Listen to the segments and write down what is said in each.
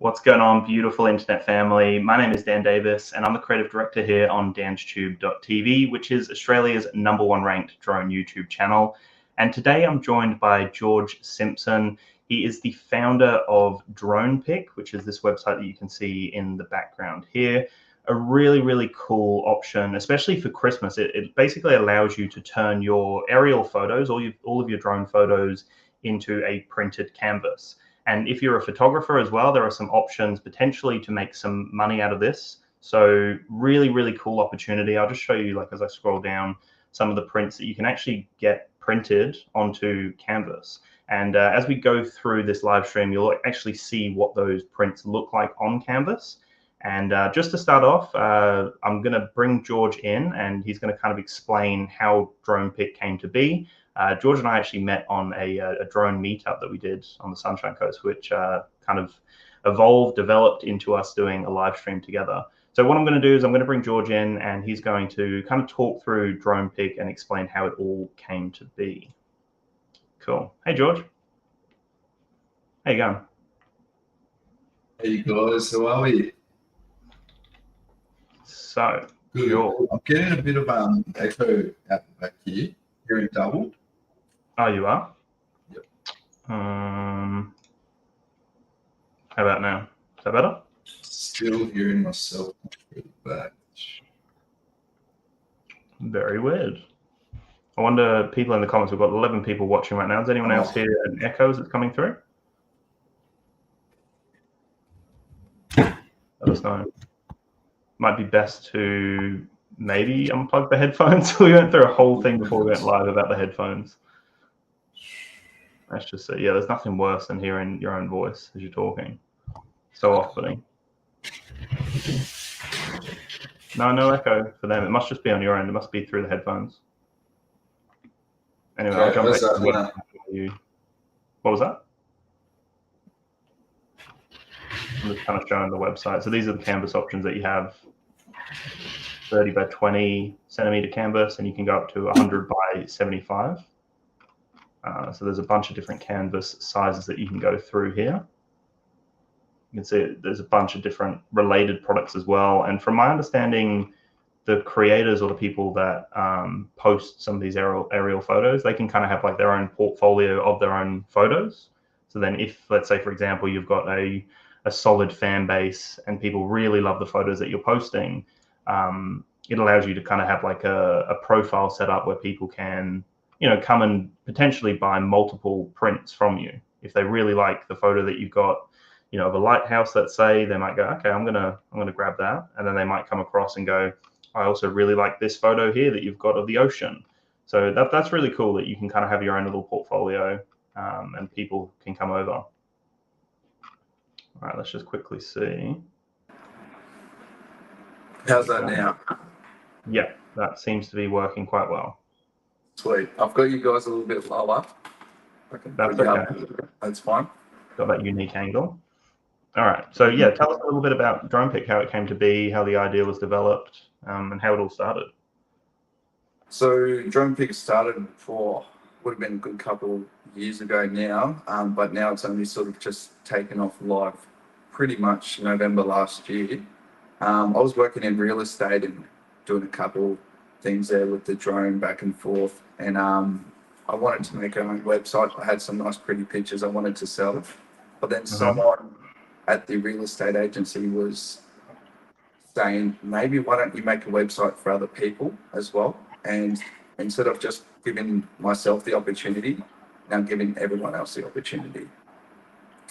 What's going on, beautiful internet family? My name is Dan Davis, and I'm the creative director here on DansTube.TV, which is Australia's #1 ranked drone YouTube channel. And today I'm joined by George Simpson. He is the founder of DronePic, which is this website that you can see in the background here. A really, really cool option, especially for Christmas. It basically allows you to turn your aerial photos, all of your drone photos, into a printed canvas. And if you're a photographer as well, there are some options potentially to make some money out of this. So really, really cool opportunity. I'll just show you, like, as I scroll down, some of the prints that you can actually get printed onto canvas. And as we go through this live stream, you'll actually see what those prints look like on canvas. And just to start off, I'm going to bring George in, and he's going to kind of explain how DronePic came to be. George and I actually met on a drone meetup that we did on the Sunshine Coast, which kind of developed into us doing a live stream together. So what I'm going to do is I'm going to bring George in, and he's going to kind of talk through DronePic and explain how it all came to be. Cool. Hey, George. How you going? Hey guys, how are we? So, Good. I'm getting a bit of echo out the back here. Hearing double. Oh, you are? Yep. How about now? Is that better? Still hearing myself through the back. Very weird. I wonder, people in the comments, we've got 11 people watching right now. Does anyone else hear an echo that's coming through? Let us know. Might be best to maybe unplug the headphones. We went through a whole thing before we went live about the headphones. Let's just say, yeah, there's nothing worse than hearing your own voice as you're talking. So off-putting. No echo for them. It must just be on your end. It must be through the headphones. Anyway, I'll jump back to you. What was that? I'm just kind of showing the website. So these are the canvas options that you have. 30 by 20 centimeter canvas, and you can go up to 100 by 75. So there's a bunch of different canvas sizes that you can go through here. You can see there's a bunch of different related products as well. And from my understanding, the creators or the people that post some of these aerial photos, they can kind of have like their own portfolio of their own photos. So then if, let's say, for example, you've got a solid fan base and people really love the photos that you're posting, it allows you to kind of have like a profile set up where people can, come and potentially buy multiple prints from you. If they really like the photo that you've got, of a lighthouse, let's say, they might go, okay, I'm gonna grab that. And then they might come across and go, I also really like this photo here that you've got of the ocean. So that's really cool that you can kind of have your own little portfolio, and people can come over. All right, let's just quickly see. How's that now? Yeah, that seems to be working quite well. Sweet. I've got you guys a little bit lower. That's okay. That's fine. Got that unique angle. All right. So yeah, tell us a little bit about DronePic, how it came to be, how the idea was developed, and how it all started. So DronePic started would have been a good couple of years ago now, but now it's only sort of just taken off live pretty much November last year. I was working in real estate and doing a couple things there with the drone back and forth, and I wanted to make my own website. I had some nice pretty pictures I wanted to sell, but then someone at the real estate agency was saying, maybe why don't you make a website for other people as well? And instead of just giving myself the opportunity, now giving everyone else the opportunity.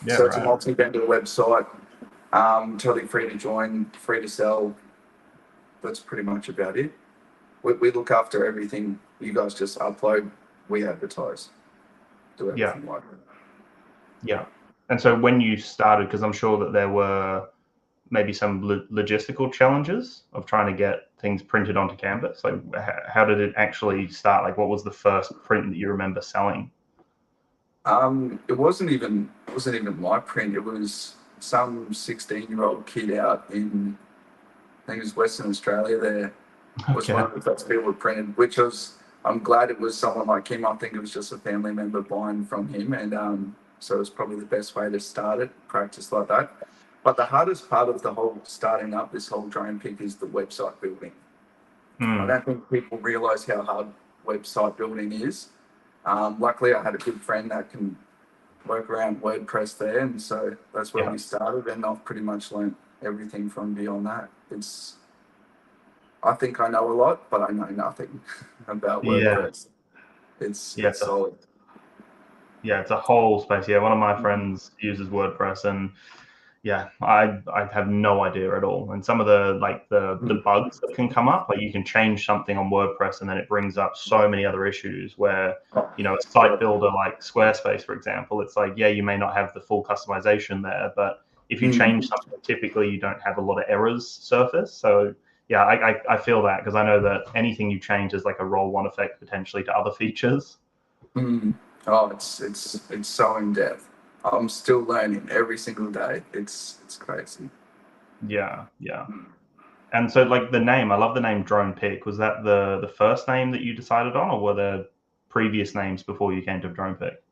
Yeah, so it's a multi-vendor website, totally free to join, free to sell. That's pretty much about it. We look after everything. You guys just upload, we advertise, do everything like that. Yeah. And so when you started, because I'm sure that there were maybe some logistical challenges of trying to get things printed onto canvas. Like, how did it actually start? Like, what was the first print that you remember selling? It wasn't even my print. It was some 16-year-old kid out in, I think it was Western Australia. There was one of the first people printed, which was, I'm glad it was someone like him. I think it was just a family member buying from him, and so it was probably the best way to start it, practice like that. But the hardest part of the whole starting up this whole drone pick is the website building. I don't think people realize how hard website building is. Luckily, I had a good friend that can work around WordPress there, and so that's where we started, and I've pretty much learned everything from beyond that. I think I know a lot, but I know nothing about WordPress. It's solid. Yeah, it's a whole space. Yeah, one of my friends uses WordPress, and yeah, I have no idea at all. And some of the bugs that can come up, like you can change something on WordPress and then it brings up so many other issues where, you know, a site builder like Squarespace, for example, it's like, yeah, you may not have the full customization there, but if you change something, typically you don't have a lot of errors surface. So yeah, I feel that because I know that anything you change is like a roll-on effect potentially to other features. Oh, it's so in depth. I'm still learning every single day. It's crazy. Yeah. And so like the name, I love the name Drone Pick. Was that the first name that you decided on, or were there previous names before you came to Drone Pick?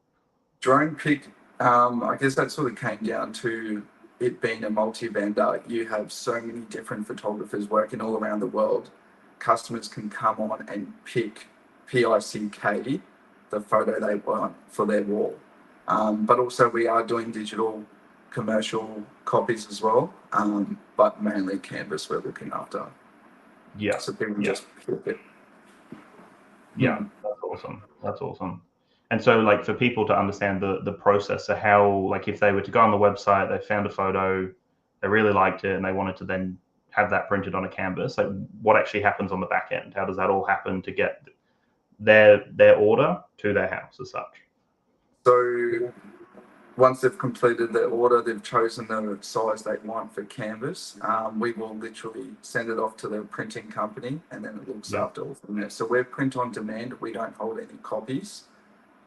Drone Pick, I guess that sort of came down to it being a multi-vendor. You have so many different photographers working all around the world. Customers can come on and pick PICK, the photo they want for their wall. But also we are doing digital commercial copies as well, but mainly canvas we're looking after. Yeah. So people just pick it. Yeah, that's awesome. And so like for people to understand the process, so how, like if they were to go on the website, they found a photo, they really liked it, and they wanted to then have that printed on a canvas, like what actually happens on the back end? How does that all happen to get their order to their house as such? So once they've completed their order, they've chosen the size they want for canvas. We will literally send it off to the printing company, and then it looks after all from there. So we're print on demand. We don't hold any copies.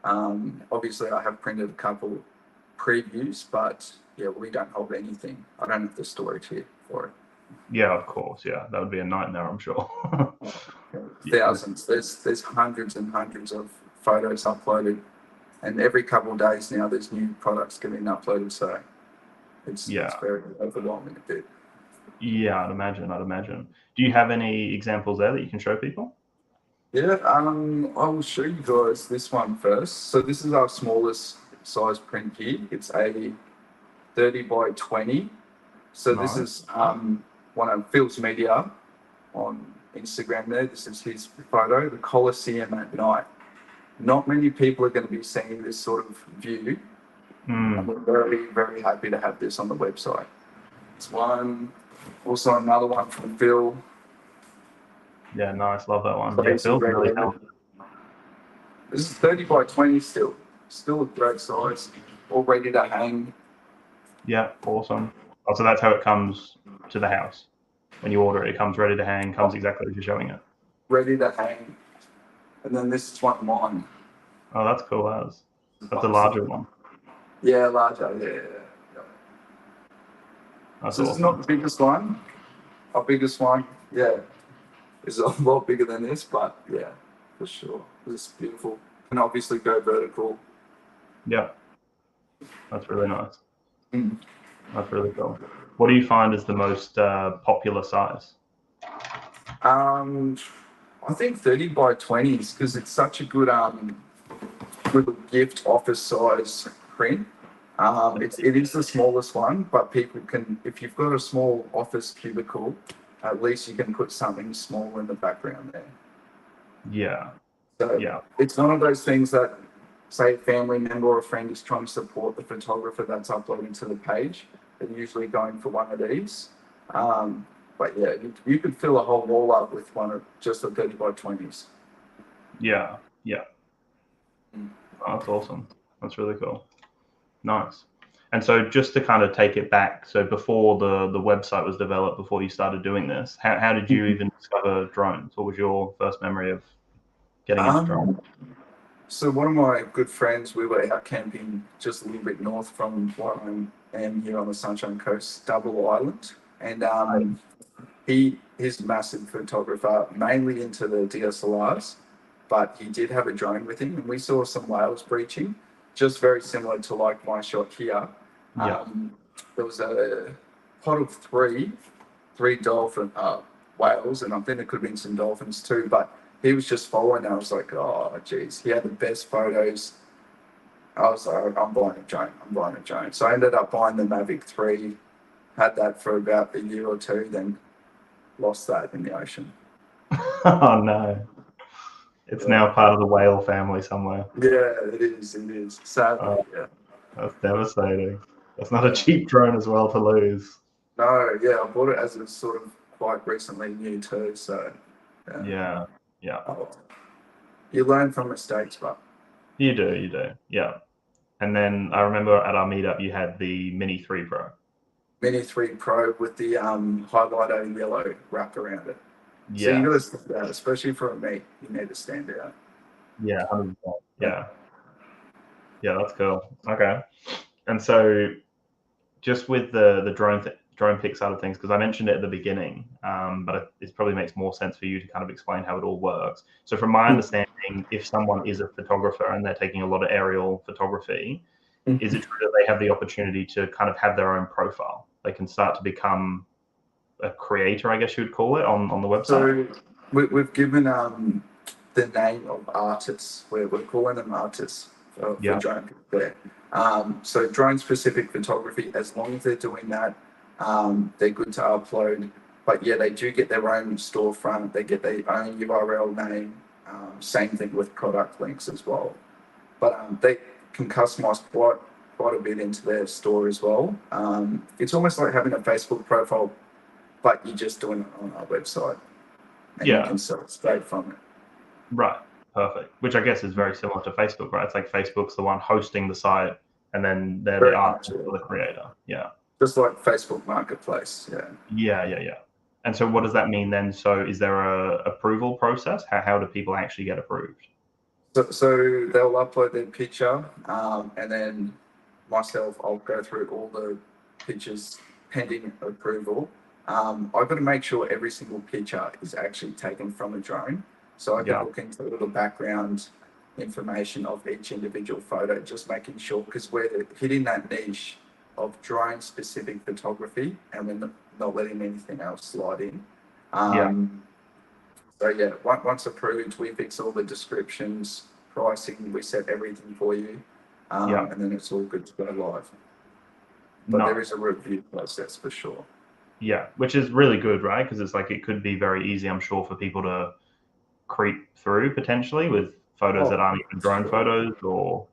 Obviously, I have printed a couple previews, but yeah, we don't hold anything. I don't have the storage here for it. Yeah, of course. Yeah, that would be a nightmare, I'm sure. Thousands. There's hundreds and hundreds of photos uploaded. And every couple of days now, there's new products getting uploaded, so it's very overwhelming a bit. Yeah, I'd imagine. Do you have any examples there that you can show people? Yeah, I will show you guys this one first. So this is our smallest size print here. It's a 30 by 20. So this is one of Phil's media on Instagram there. This is his photo, the Colosseum at night. Not many people are going to be seeing this sort of view. And we're very, very happy to have this on the website. It's one, also another one from Phil. Yeah, nice. Love that one. Yeah, Phil's really talented. This is 30 by 20 still. Still a great size. All ready to hang. Yeah, awesome. Oh, so that's how it comes to the house. When you order it, it comes ready to hang, comes exactly as you're showing it. Ready to hang. And then this is one of mine. Oh, that's cool. That's a larger one. Yeah, larger. Yeah. That's so awesome. This is not the biggest one. Our biggest one, is a lot bigger than this, but yeah, for sure. This is beautiful. And obviously go vertical. Yeah. That's really nice. That's really cool. What do you find is the most popular size? I think 30 by 20s because it's such a good gift office size print. It is the smallest one, but people can, if you've got a small office cubicle, at least you can put something small in the background there. Yeah. So it's one of those things that, say, a family member or a friend is trying to support the photographer that's uploading to the page, they're usually going for one of these. But yeah, you could fill a whole wall up with one of just the 30 by 20s. Yeah. Oh, that's awesome. That's really cool. Nice. And so just to kind of take it back, so before the website was developed, before you started doing this, how did you even discover drones? What was your first memory of getting into drones? So one of my good friends, we were out camping just a little bit north from where I am here on the Sunshine Coast, Double Island. And he's a massive photographer, mainly into the DSLRs, but he did have a drone with him, and we saw some whales breaching, just very similar to like my shot here. There was a pot of three dolphin whales, and I think there could have been some dolphins too. But he was just following. I was like, oh, geez, he had the best photos. I was like, I'm buying a drone. I'm buying a drone. So I ended up buying the Mavic 3. Had that for about a year or two, then lost that in the ocean. Oh no. It's now part of the whale family somewhere. Yeah, it is. It is. Sadly, yeah. That's devastating. That's not a cheap drone as well to lose. No, yeah, I bought it as it's sort of quite recently new too. So Yeah. You learn from mistakes, but You do. Yeah. And then I remember at our meetup you had the Mini 3 Pro. Mini 3 Pro with the highlighter yellow wrap around it. Yeah. So you got to stand out, especially for a meet. You need to stand out. Yeah, 100%. Yeah. Yeah, that's cool. Okay. And so just with the drone pic side of things, because I mentioned it at the beginning, but it probably makes more sense for you to kind of explain how it all works. So from my understanding, if someone is a photographer and they're taking a lot of aerial photography, is it true that they have the opportunity to kind of have their own profile? They can start to become a creator, I guess you would call it, on the website? So we've given the name of artists. We're calling them artists for drone there. So drone-specific photography, as long as they're doing that, they're good to upload. But yeah, they do get their own storefront. They get their own URL name. Same thing with product links as well. But they can customize quite a bit into their store as well. It's almost like having a Facebook profile, but you're just doing it on our website. And you can sell it straight from it. Right. Perfect. Which I guess is very similar to Facebook, right? It's like Facebook's the one hosting the site, and then they're the artist or the creator. Yeah. Just like Facebook Marketplace. Yeah. Yeah. And so what does that mean then? So is there a approval process? How do people actually get approved? So they'll upload their picture, and then myself, I'll go through all the pictures pending approval. I've got to make sure every single picture is actually taken from a drone. So I can look into the background information of each individual photo, just making sure, because we're hitting that niche of drone-specific photography, and we're not letting anything else slide in. So yeah, once approved, we fix all the descriptions, pricing, we set everything for you, and then it's all good to go live. But there is a review process for sure. Yeah, which is really good, right? Because it's like it could be very easy, I'm sure, for people to creep through potentially with photos that aren't even drone photos, or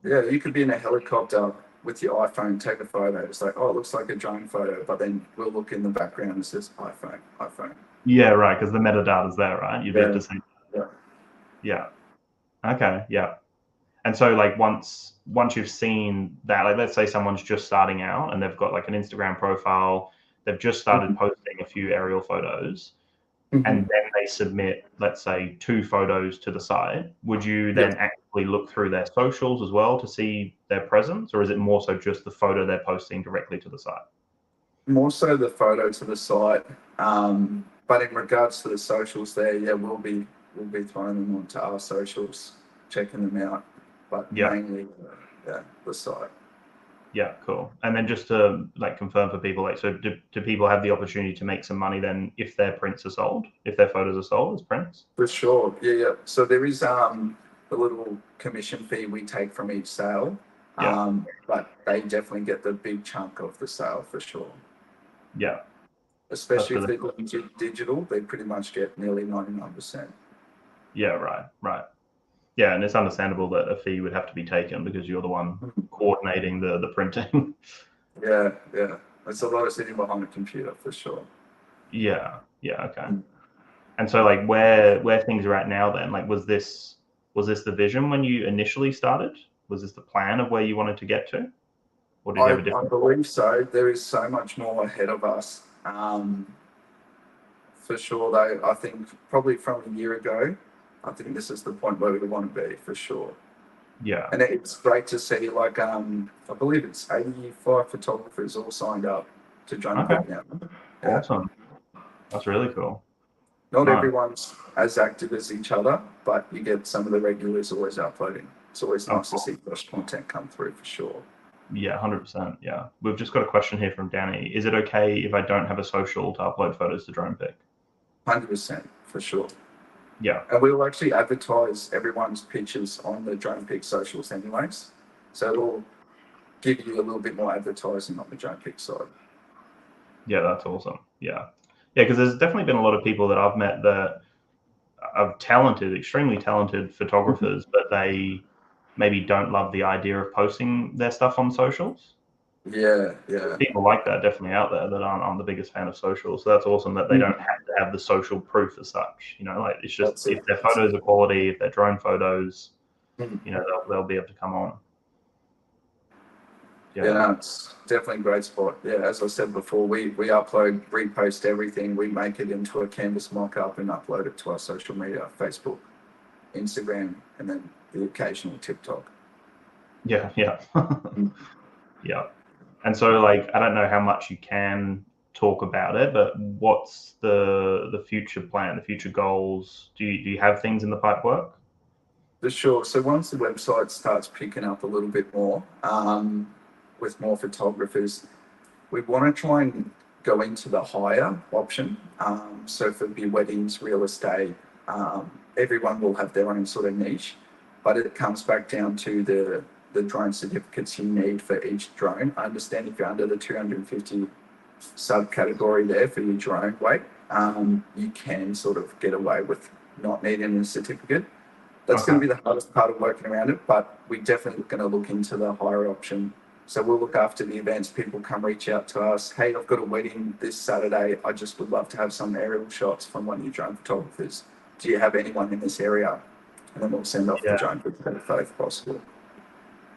you could be in a helicopter with your iPhone, take a photo. It's like, oh, it looks like a drone photo, but then we'll look in the background and it says iPhone. Yeah, right, because the metadata's there, right? You'd be able to see. Yeah. Okay. Yeah. And so like once you've seen that, like let's say someone's just starting out and they've got like an Instagram profile, they've just started posting a few aerial photos, and then they submit, let's say, 2 photos to the site, would you then actively look through their socials as well to see their presence, or is it more so just the photo they're posting directly to the site? More so the photo to the site, but in regards to the socials there, we'll be throwing them onto our socials, checking them out, but mainly the site. Yeah, cool. And then just to like confirm for people, like, so do people have the opportunity to make some money then if their prints are sold, if their photos are sold as prints? For sure, yeah. So there is a little commission fee we take from each sale, but they definitely get the big chunk of the sale for sure. Yeah. Especially if they're going digital, they pretty much get nearly 99%. Yeah, right. Yeah, and it's understandable that a fee would have to be taken because you're the one coordinating the printing. Yeah. It's a lot of sitting behind a computer for sure. Yeah, okay. And so like where things are at now then, like was this the vision when you initially started? Was this the plan of where you wanted to get to? Or did you have a different? I believe so. There is so much more ahead of us. For sure though, I think probably from a year ago, I think this is the point where we want to be for sure. Yeah. And it's great to see, like, I believe it's 85 photographers all signed up to join the now. Awesome. That's really cool. Not everyone's as active as each other, but you get some of the regulars always uploading. It's always nice to see fresh content come through for sure. Yeah, 100%. Yeah. We've just got a question here from Danny. Is it okay if I don't have a social to upload photos to DronePic? 100% for sure. Yeah. And we'll actually advertise everyone's pictures on the DronePic socials anyways. So it'll give you a little bit more advertising on the DronePic side. Yeah, that's awesome. Yeah. Yeah, because there's definitely been a lot of people that I've met that are talented, extremely talented photographers, but they maybe don't love the idea of posting their stuff on socials. Yeah, yeah. People like that definitely out there that aren't the biggest fan of social. So that's awesome that they don't have to have the social proof as such. Like it's just That's it. if their photos are quality, if they're drone photos, Mhm. they'll be able to come on. Yeah, no, it's definitely a great spot. Yeah, as I said before, we upload, repost everything. We make it into a canvas mock-up and upload it to our social media, Facebook, Instagram, and then the occasional TikTok. Yeah, yeah. Yeah. And so like I don't know how much you can talk about it, but what's the future plan, the future goals? Do you have things in the pipe work? For sure. So once the website starts picking up a little bit more, with more photographers, we want to try and go into the higher option. So for your weddings, real estate, everyone will have their own sort of niche, but it comes back down to the drone certificates you need for each drone. I understand if you're under the 250 subcategory there for your drone weight, you can sort of get away with not needing a certificate. That's going to be the hardest part of working around it, but we're definitely going to look into the higher option. So we'll look after the events. People come reach out to us. Hey, I've got a wedding this Saturday. I just would love to have some aerial shots from one of your drone photographers. Do you have anyone in this area? And then we'll send off the drone photographer if possible.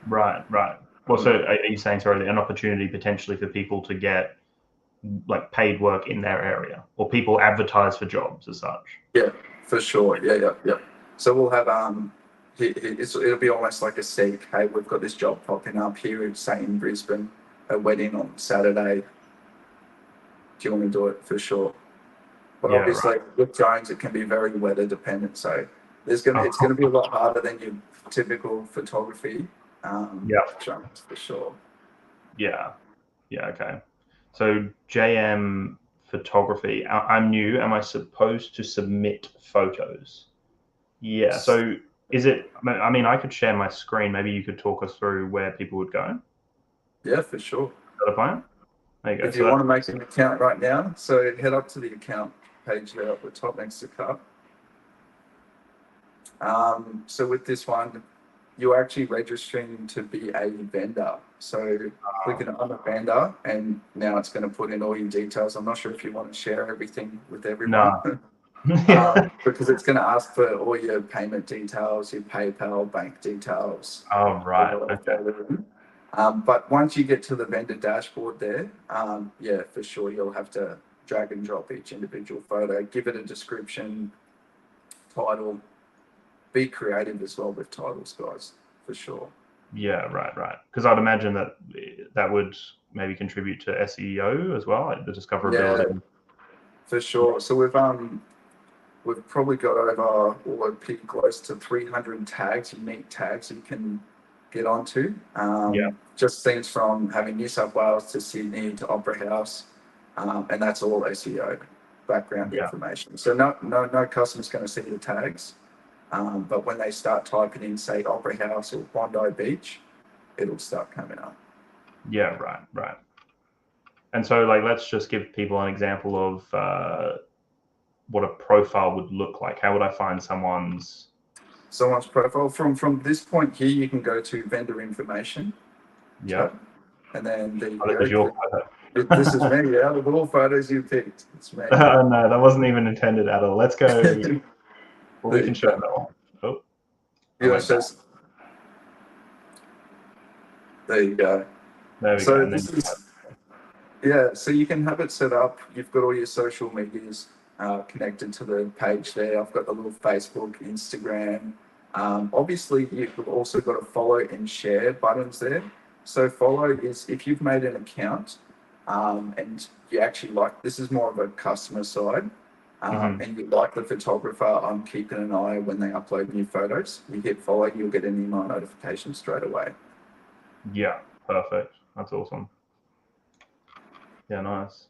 Right, right. Well, so are you saying, sorry, an opportunity potentially for people to get like paid work in their area, or people advertise for jobs as such? Yeah, for sure. Yeah. So we'll have it'll be almost like a seek. Hey, we've got this job popping up here, say in Brisbane, a wedding on Saturday. Do you want to do it? For sure. But Yeah, obviously with drones, it can be very weather dependent. So it's gonna be a lot harder than your typical photography. Drones for sure. Yeah. Okay. So JM photography. I'm new. Am I supposed to submit photos? Yeah. So is it? I mean, I could share my screen. Maybe you could talk us through where people would go. Yeah, for sure. Is that a plan? There you go. If you want to make an account right now, so head up to the account page there at the top next to cut. So with this one, you're actually registering to be a vendor. So clicking on a vendor, and now it's going to put in all your details. I'm not sure if you want to share everything with everyone. No. Because it's going to ask for all your payment details, your PayPal, bank details. Oh, right. Okay. But once you get to the vendor dashboard there, yeah, for sure, you'll have to drag and drop each individual photo, give it a description, title, be creative as well with titles, guys, for sure. Yeah, right. Because I'd imagine that would maybe contribute to SEO as well, like the discoverability. Yeah, for sure. So we've probably got over pretty close to 300 tags, unique tags you can get onto. Just things from having New South Wales to Sydney to Opera House, and that's all SEO background information. So no customer's going to see the tags, but when they start typing in, say, Opera House or Bondi Beach, it'll start coming up. Yeah, right. And so, like, let's just give people an example of what a profile would look like. How would I find someone's profile? From this point here, you can go to vendor information. Yeah. And then there you go. Your photo. This is me, out of all photos you picked. It's me. No, that wasn't even intended at all. Let's go. Well, we can show that one. Oh. There you go. There we go. So you can have it set up. You've got all your social medias connected to the page there. I've got the little Facebook, Instagram. Obviously, you've also got a follow and share buttons there. So follow is if you've made an account and you actually like, this is more of a customer side, and you like the photographer, I'm keeping an eye when they upload new photos. You hit follow, you'll get an email notification straight away. Yeah. Perfect. That's awesome. Yeah, nice.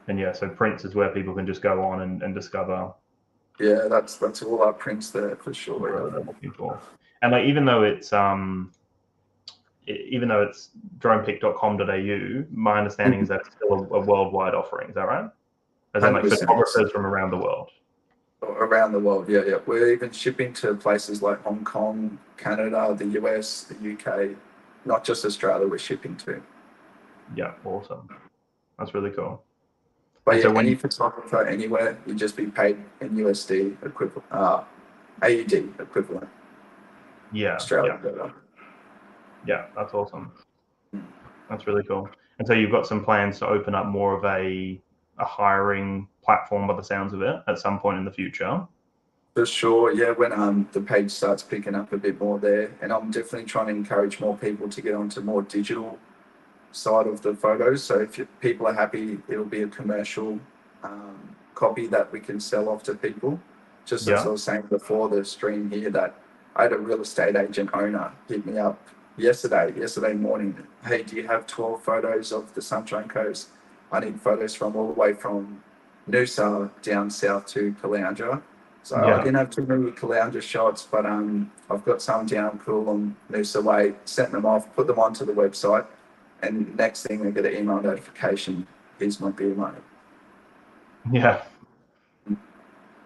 And yeah, so prints is where people can just go on and discover Yeah, that's all our prints there for whatever sure. they're looking for. And like even though it's dronepic.com.au, my understanding is that it's still a worldwide offering. Is that right? As in like 100%. photographers from around the world. Around the world, yeah, yeah. We're even shipping to places like Hong Kong, Canada, the US, the UK, not just Australia. We're shipping to. Yeah, awesome. That's really cool. But And yeah, so any when photographer anywhere, you just be paid in USD equivalent, AUD equivalent, yeah, Australian dollar. yeah, that's awesome. That's really cool. And so you've got some plans to open up more of a hiring platform by the sounds of it at some point in the future. For sure, yeah. When the page starts picking up a bit more there, and I'm definitely trying to encourage more people to get onto more digital side of the photos. So if people are happy, it'll be a commercial copy that we can sell off to people. Just as I Yeah. was saying before the stream here, that I had a real estate agent owner hit me up yesterday morning. Hey, do you have 12 photos of the Sunshine Coast? I need photos from all the way from Noosa down south to Caloundra. So I Yeah. didn't have too many Caloundra shots, but I've got some down Coolum, Noosa way, sent them off, put them onto the website, and next thing I get an email notification, here's my beer money. Yeah.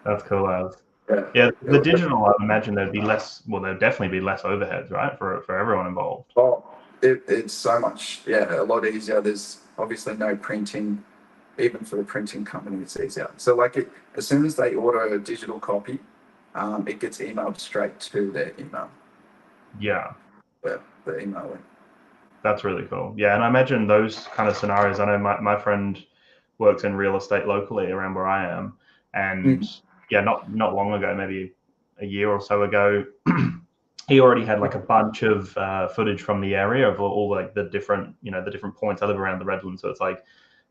That's cool as. Yeah. Yeah, the digital, I'd imagine there'd be less, well, there'd definitely be less overheads, right, for everyone involved. Well, it's so much, yeah, a lot easier. There's obviously no printing. Even for the printing company, it's easier. So like as soon as they order a digital copy, it gets emailed straight to their email. Yeah. The email link. That's really cool. Yeah, and I imagine those kind of scenarios. I know my friend works in real estate locally around where I am, and yeah, not long ago, maybe a year or so ago, he already had like a bunch of footage from the area of all like the different the different points. I live around the Redlands, so it's like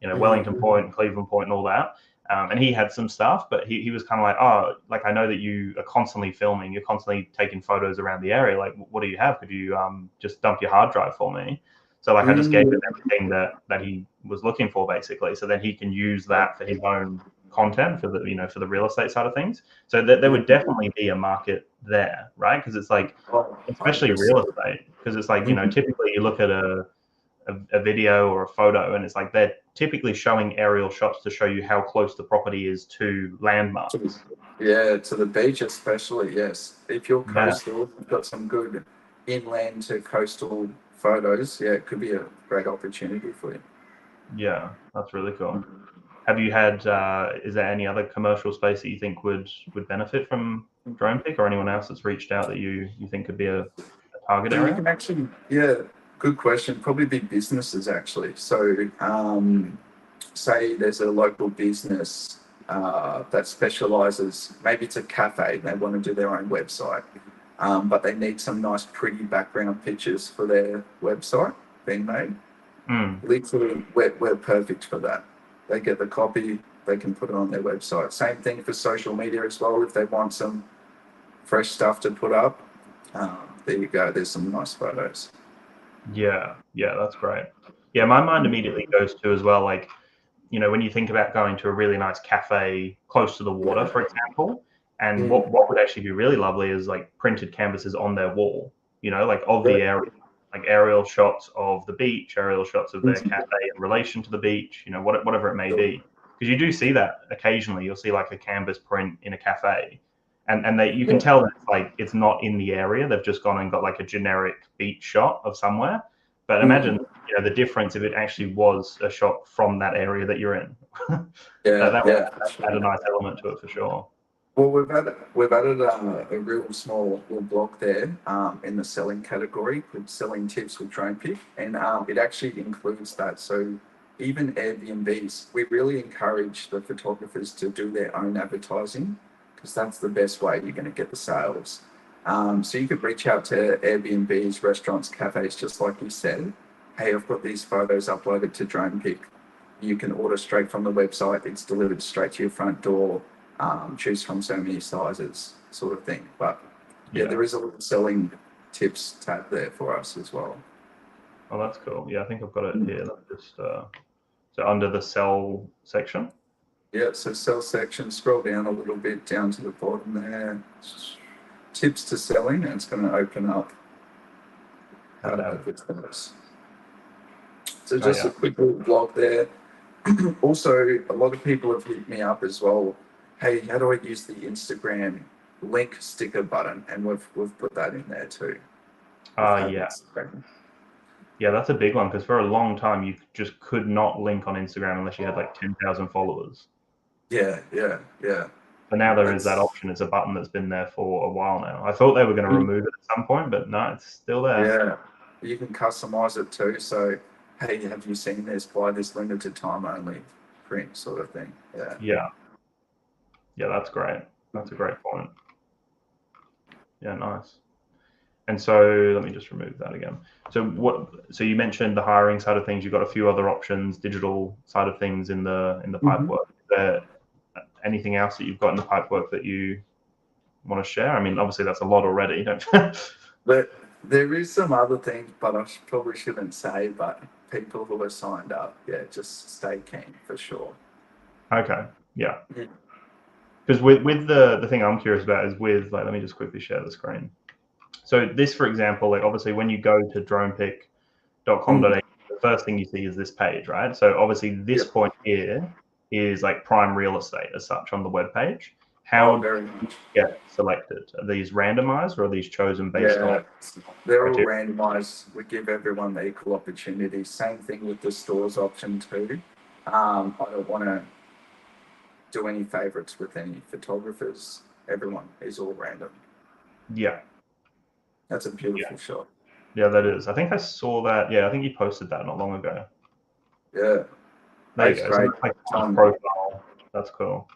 Wellington Point, Cleveland Point, and all that. And he had some stuff, but he was kind of like, oh, like I know that you are constantly filming, you're constantly taking photos around the area. Like, what do you have? Could you just dump your hard drive for me? So like I just gave him everything that he was looking for basically. So then he can use that for his own content for the for the real estate side of things. So there would definitely be a market there, right? Because it's like, especially real estate, because it's like typically you look at a video or a photo and it's like they're typically showing aerial shots to show you how close the property is to landmarks. Yeah, to the beach especially, yes. If you're Yeah, coastal, you've got some good inland to coastal photos, yeah, it could be a great opportunity for you. yeah, that's really cool. Have you had? Is there any other commercial space that you think would benefit from DronePic, or anyone else that's reached out that you think could be a target So you area? can actually, yeah, good question. Probably be businesses actually. So say there's a local business that specializes, maybe it's a cafe, they want to do their own website, but they need some nice pretty background pictures for their website being made. Literally, we're perfect for that. They get the copy, they can put it on their website. Same thing for social media as well. If they want some fresh stuff to put up, there you go. There's some nice photos. Yeah, that's great. Yeah, my mind immediately goes to as well, like, when you think about going to a really nice cafe close to the water, for example, and what would actually be really lovely is like printed canvases on their wall, like of the area, like aerial shots of the beach, aerial shots of their cafe in relation to the beach, whatever it may be. Because you do see that occasionally. You'll see like a canvas print in a cafe, and you can tell that it's not in the area. They've just gone and got like a generic beach shot of somewhere. But imagine the difference if it actually was a shot from that area that you're in. that would add a nice element to it for sure. Well, we've added a real small little block there in the selling category called selling tips with DronePic, and it actually includes that. So even Airbnbs, we really encourage the photographers to do their own advertising because that's the best way you're going to get the sales. So you could reach out to Airbnbs, restaurants, cafes, just like you said. Hey, I've got these photos uploaded to DronePic. You can order straight from the website. It's delivered straight to your front door. Choose from so many sizes, sort of thing. But yeah, there is a little selling tips tab there for us as well. Oh, that's cool. Yeah, I think I've got it here. Let me just so under the sell section. Yeah, so sell section, scroll down a little bit down to the bottom there. Tips to selling, and it's going to open up how to advertise. So Oh just yeah. a quick little blog there. Also, a lot of people have hit me up as well. Hey, how do I use the Instagram link sticker button? And we've put that in there too. Yeah. Yeah, that's a big one because for a long time you just could not link on Instagram unless you had like 10,000 followers. Yeah. But now there is that That's option. It's a button that's been there for a while now. I thought they were going to remove it at some point, but no, it's still there. yeah. You can customize it too. So, hey, have you seen this? Buy this limited time only print sort of thing. Yeah. Yeah. Yeah, that's great. That's a great point. Yeah, nice. And so let me just remove that again. So you mentioned the hiring side of things. You've got a few other options, digital side of things in the pipe work. Is there anything else that you've got in the pipe work that you want to share? I mean, obviously that's a lot already, don't you? But there is some other things, but I probably shouldn't say. But people who are signed up, yeah, just stay keen for sure. Okay. Yeah. Yeah. Because with the thing I'm curious about is with like, let me just quickly share the screen. So this, for example, like obviously when you go to dronepic.com.au, the first thing you see is this page, right? So obviously this point here is like prime real estate as such on the web page. How do Very you much. get selected? Are these randomized or are these chosen based on They're all criteria? randomized. We give everyone the equal opportunity. Same thing with the stores option too. I don't want to do any favorites with any photographers. Everyone is all random. Yeah. That's a beautiful shot. Yeah, that is. I think I saw that. Yeah, I think you posted that not long ago. Yeah, There you that's go. So great. that's like a profile. That's cool.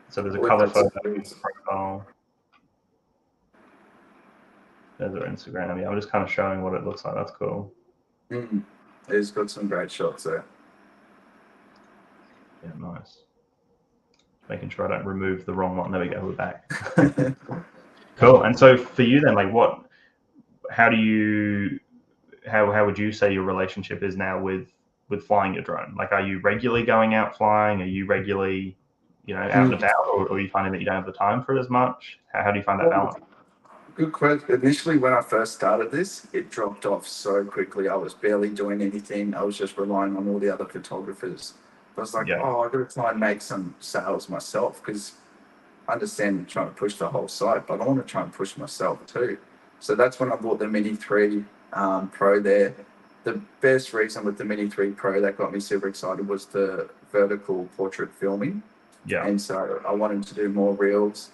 So there's a cover photo, profile. There's our Instagram. Yeah, I'm just kind of showing what it looks like. That's cool. It's got some great shots there. Yeah, nice. Making sure I don't remove the wrong one. There we go. We're back. Cool. And so for you then, like how do you, how would you say your relationship is now with flying your drone? Like, are you regularly going out flying? Are you regularly, out and about, or are you finding that you don't have the time for it as much? How do you find that balance? Good question. Initially, when I first started this, it dropped off so quickly. I was barely doing anything. I was just relying on all the other photographers. I was like, Yeah. oh, I got to try and make some sales myself because I understand trying to push the whole site, but I want to try and push myself too. So that's when I bought the Mini 3 Pro there. The best reason with the Mini 3 Pro that got me super excited was the vertical portrait filming. Yeah. And so I wanted to do more reels.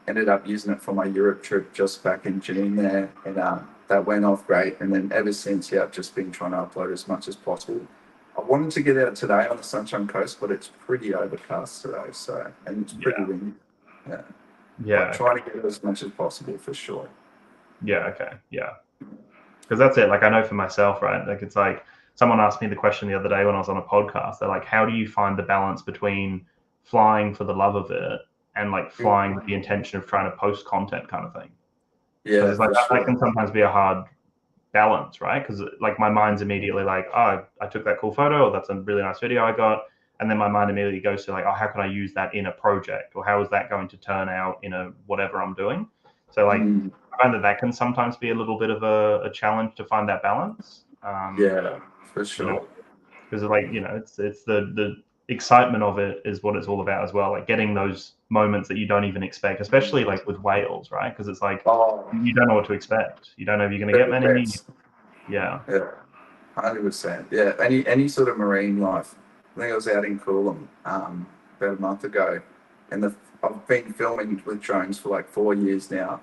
Ended up using it for my Europe trip just back in June there, and that went off great. And then ever since, yeah, I've just been trying to upload as much as possible. I wanted to get out today on the Sunshine Coast, but it's pretty overcast today, so, and it's pretty windy. Yeah. Yeah. But trying to get as much as possible for sure. Yeah. Okay. Yeah. Because that's it. Like I know for myself, right? Like it's like someone asked me the question the other day when I was on a podcast. They're like, how do you find the balance between flying for the love of it and like flying with the intention of trying to post content kind of thing? Yeah, because like that can sometimes be a hard balance, right? Because like my mind's immediately like, oh, I took that cool photo, or that's a really nice video I got, and then my mind immediately goes to like, oh, how can I use that in a project, or how is that going to turn out in a whatever I'm doing? So like, I find that can sometimes be a little bit of a challenge to find that balance. Yeah, for sure. Because like it's the excitement of it is what it's all about as well. Like getting those moments that you don't even expect, especially like with whales, right? Because it's like you don't know what to expect. You don't know if you're going to get many. Yeah. Yeah, 100%. Yeah, any sort of marine life. I think I was out in Coolum about a month ago, and I've been filming with drones for like 4 years now.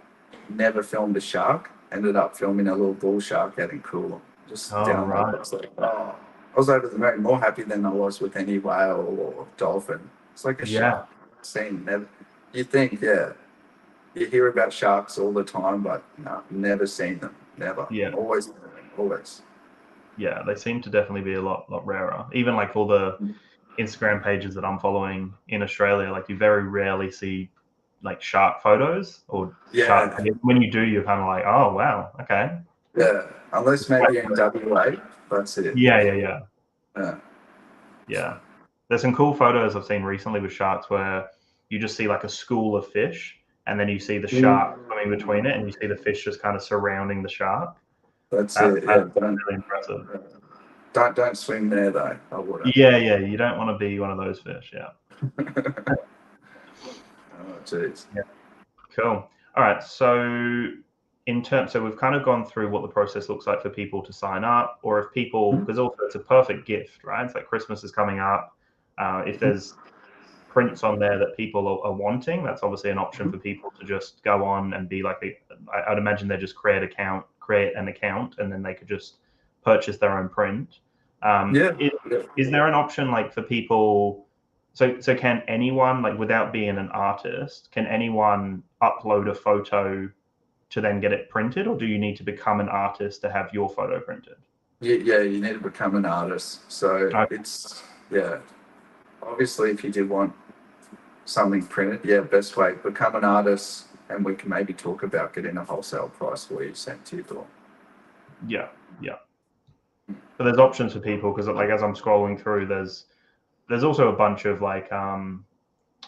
Never filmed a shark. Ended up filming a little bull shark out in Coolum. Just down there. I was like, oh, I was over the moon, more happy than I was with any whale or dolphin. It's like a shark. Seen never. You think, yeah, you hear about sharks all the time, but no, never seen them. Never. Yeah. Always. Yeah, they seem to definitely be a lot rarer. Even like all the Instagram pages that I'm following in Australia, like you very rarely see like shark photos or shark. When you do, you're kind of like, oh wow, okay. Yeah, unless maybe in WA, that's it. Yeah. Yeah. Yeah. There's some cool photos I've seen recently with sharks where you just see like a school of fish and then you see the shark swimming between it and you see the fish just kind of surrounding the shark. That's That's it. Yeah, really impressive. don't swim there though. I wouldn't. Yeah, you don't want to be one of those fish. Yeah. Oh, jeez. Yeah. Cool. All right. So so we've kind of gone through what the process looks like for people to sign up, or if people, because also it's a perfect gift, right? It's like Christmas is coming up. If there's prints on there that people are wanting, that's obviously an option for people to just go on and be like, I'd imagine they just create an account, and then they could just purchase their own print. Yeah. Is there an option like for people? So can anyone, like without being an artist, can anyone upload a photo to then get it printed, or do you need to become an artist to have your photo printed? Yeah, you need to become an artist. So it's, yeah, obviously if you did want something printed, yeah, best way, become an artist and we can maybe talk about getting a wholesale price for you sent to your door. Yeah. So there's options for people because like as I'm scrolling through, there's also a bunch of like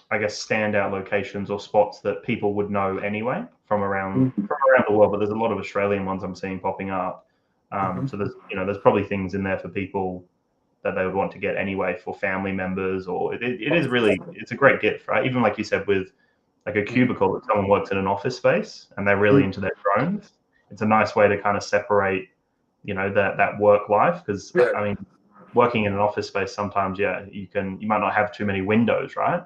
I guess standout locations or spots that people would know anyway from around the world, but there's a lot of Australian ones I'm seeing popping up. So there's probably things in there for people that they would want to get anyway for family members, or it is really, it's a great gift, right? Even like you said with like a cubicle, if someone works in an office space and they're really into their drones, it's a nice way to kind of separate, that work life. Because I mean, working in an office space, sometimes, you might not have too many windows, right?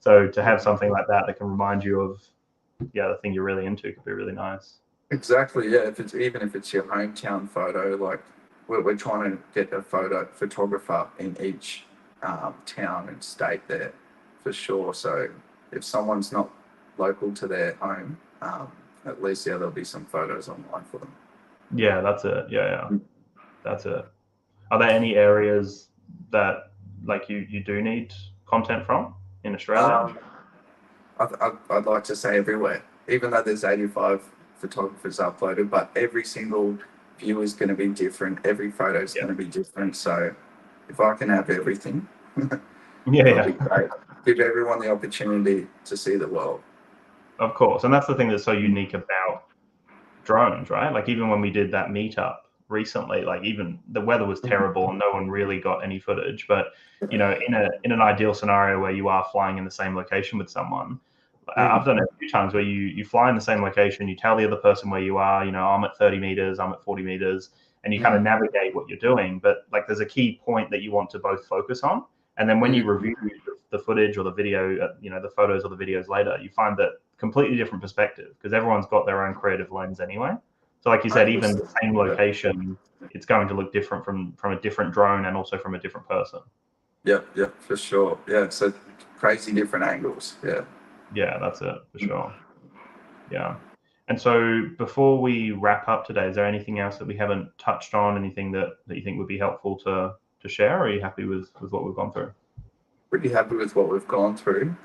So to have something like that can remind you of, the thing you're really into could be really nice. Exactly, yeah. Even if it's your hometown photo, like we're trying to get a photographer in each town and state there for sure. So if someone's not local to their home, at least there'll be some photos online for them. Yeah, that's it. Yeah, that's it. Are there any areas that like you do need content from in Australia? I'd like to say everywhere, even though there's 85 photographers uploaded, but every single view is going to be different. Every photo is going to be different. So if I can have everything, that'll be great. Give everyone the opportunity to see the world. Of course, and that's the thing that's so unique about drones, right? Like even when we did that meetup recently, like even the weather was terrible and no one really got any footage. But in an ideal scenario where you are flying in the same location with someone, I've done it a few times where you fly in the same location, you tell the other person where you are, I'm at 30 meters, I'm at 40 meters, and you kind of navigate what you're doing. But like there's a key point that you want to both focus on. And then when you review the footage or the video, the photos or the videos later, you find that completely different perspective because everyone's got their own creative lens anyway. So like you said, even the same location, it's going to look different from a different drone and also from a different person. Yep, for sure. Yeah, so crazy different angles. Yeah, that's it for sure. Yeah. And so before we wrap up today, is there anything else that we haven't touched on? Anything that you think would be helpful to share? Or are you happy with what we've gone through? Pretty happy with what we've gone through.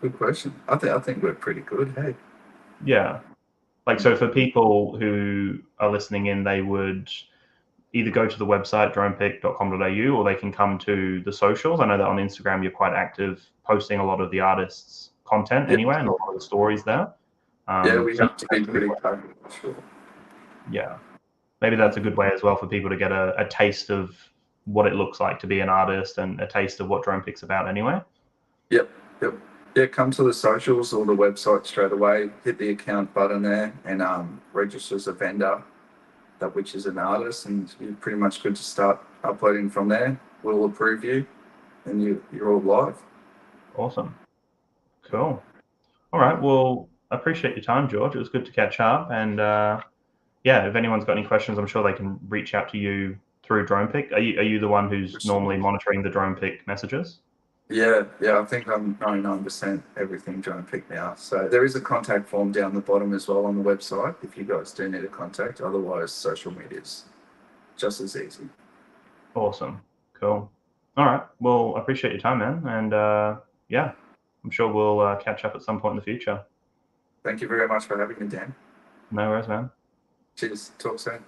Good question. I think we're pretty good. Hey. Yeah. Like, so for people who are listening in, they would either go to the website, dronepic.com.au, or they can come to the socials. I know that on Instagram, you're quite active posting a lot of the artists' content anyway, and a lot of the stories there. We have to be pretty active, for sure. Yeah. Maybe that's a good way as well for people to get a taste of what it looks like to be an artist and a taste of what DronePic's about anyway. Yep. Yeah, come to the socials or the website straight away, hit the account button there and register as a vendor, which is an artist, and you're pretty much good to start uploading from there. We'll approve you and you're all live. Awesome. Cool. All right. Well, I appreciate your time, George. It was good to catch up. And if anyone's got any questions, I'm sure they can reach out to you through DronePic. Are you the one who's normally monitoring the DronePic messages? Yeah, I think I'm 99% everything DronePic now. So there is a contact form down the bottom as well on the website if you guys do need a contact. Otherwise, social media's just as easy. Awesome. Cool. All right. Well, I appreciate your time, man. And I'm sure we'll catch up at some point in the future. Thank you very much for having me, Dan. No worries, man. Cheers. Talk soon.